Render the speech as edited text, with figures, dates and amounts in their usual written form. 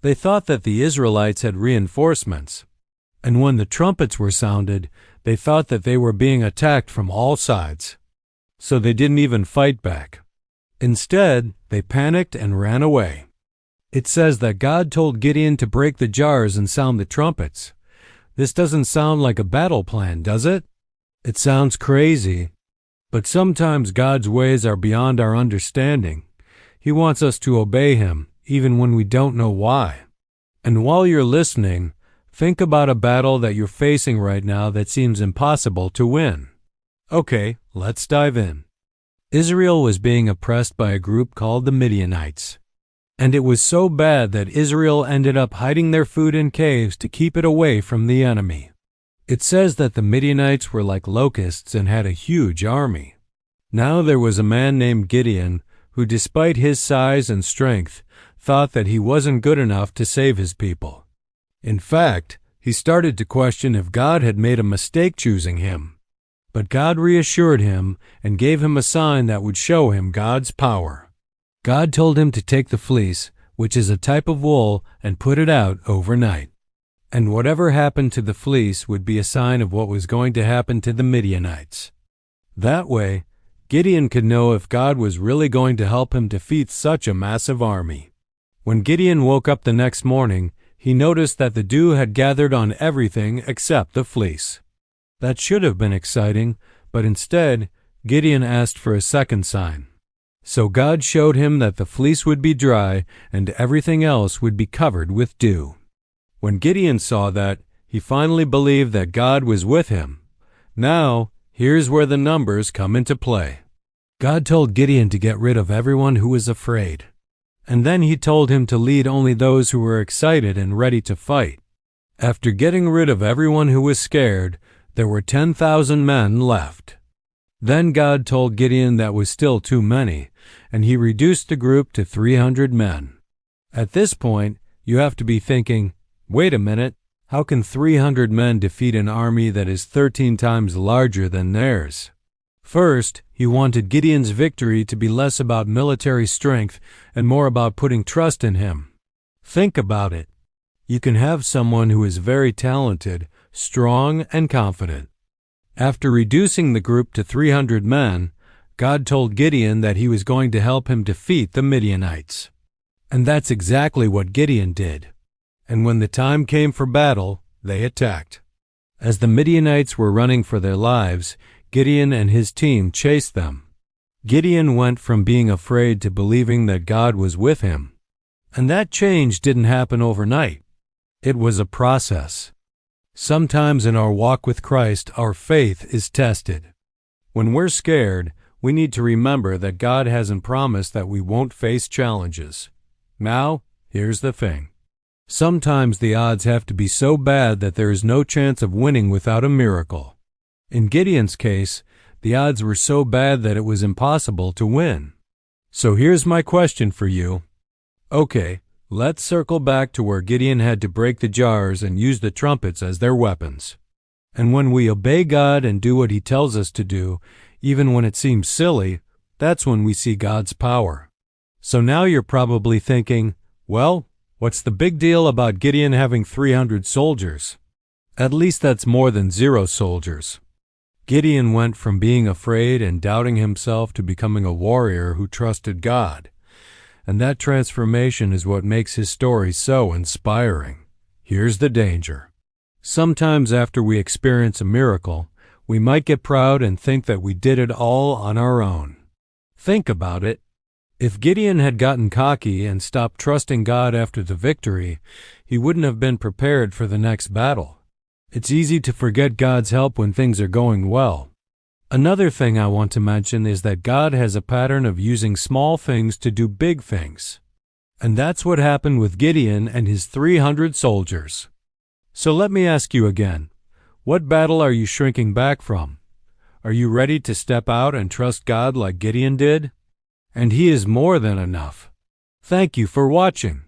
They thought that the Israelites had reinforcements, and when the trumpets were sounded, they thought that they were being attacked from all sides. So they didn't even fight back. Instead, they panicked and ran away. It says that God told Gideon to break the jars and sound the trumpets. This doesn't sound like a battle plan, does it? It sounds crazy, but sometimes God's ways are beyond our understanding. He wants us to obey Him, even when we don't know why. And while you're listening, think about a battle that you're facing right now that seems impossible to win. Okay, let's dive in. Israel was being oppressed by a group called the Midianites. And it was so bad that Israel ended up hiding their food in caves to keep it away from the enemy. It says that the Midianites were like locusts and had a huge army. Now there was a man named Gideon who, despite his size and strength, thought that he wasn't good enough to save his people. In fact, he started to question if God had made a mistake choosing him. But God reassured him and gave him a sign that would show him God's power. God told him to take the fleece, which is a type of wool, and put it out overnight. And whatever happened to the fleece would be a sign of what was going to happen to the Midianites. That way, Gideon could know if God was really going to help him defeat such a massive army. When Gideon woke up the next morning, he noticed that the dew had gathered on everything except the fleece. That should have been exciting, but instead, Gideon asked for a second sign. So God showed him that the fleece would be dry and everything else would be covered with dew. When Gideon saw that, he finally believed that God was with him. Now, here's where the numbers come into play. God told Gideon to get rid of everyone who was afraid. And then he told him to lead only those who were excited and ready to fight. After getting rid of everyone who was scared, there were 10,000 men left. Then God told Gideon that was still too many, and he reduced the group to 300 men. At this point, you have to be thinking, wait a minute, how can 300 men defeat an army that is 13 times larger than theirs? First, he wanted Gideon's victory to be less about military strength and more about putting trust in him. Think about it. You can have someone who is very talented, strong, and confident. After reducing the group to 300 men, God told Gideon that he was going to help him defeat the Midianites. And that's exactly what Gideon did. And when the time came for battle, they attacked. As the Midianites were running for their lives, Gideon and his team chased them. Gideon went from being afraid to believing that God was with him. And that change didn't happen overnight. It was a process. Sometimes in our walk with Christ, our faith is tested. When we're scared, we need to remember that God hasn't promised that we won't face challenges. Now, here's the thing. Sometimes the odds have to be so bad that there is no chance of winning without a miracle. In Gideon's case, the odds were so bad that it was impossible to win. So here's my question for you. Okay, let's circle back to where Gideon had to break the jars and use the trumpets as their weapons. And when we obey God and do what He tells us to do, even when it seems silly, that's when we see God's power. So now you're probably thinking, well, what's the big deal about Gideon having 300 soldiers? At least that's more than 0 soldiers. Gideon went from being afraid and doubting himself to becoming a warrior who trusted God. And that transformation is what makes his story so inspiring. Here's the danger. Sometimes after we experience a miracle, we might get proud and think that we did it all on our own. Think about it. If Gideon had gotten cocky and stopped trusting God after the victory, he wouldn't have been prepared for the next battle. It's easy to forget God's help when things are going well. Another thing I want to mention is that God has a pattern of using small things to do big things. And that's what happened with Gideon and his 300 soldiers. So let me ask you again, what battle are you shrinking back from? Are you ready to step out and trust God like Gideon did? And He is more than enough. Thank you for watching.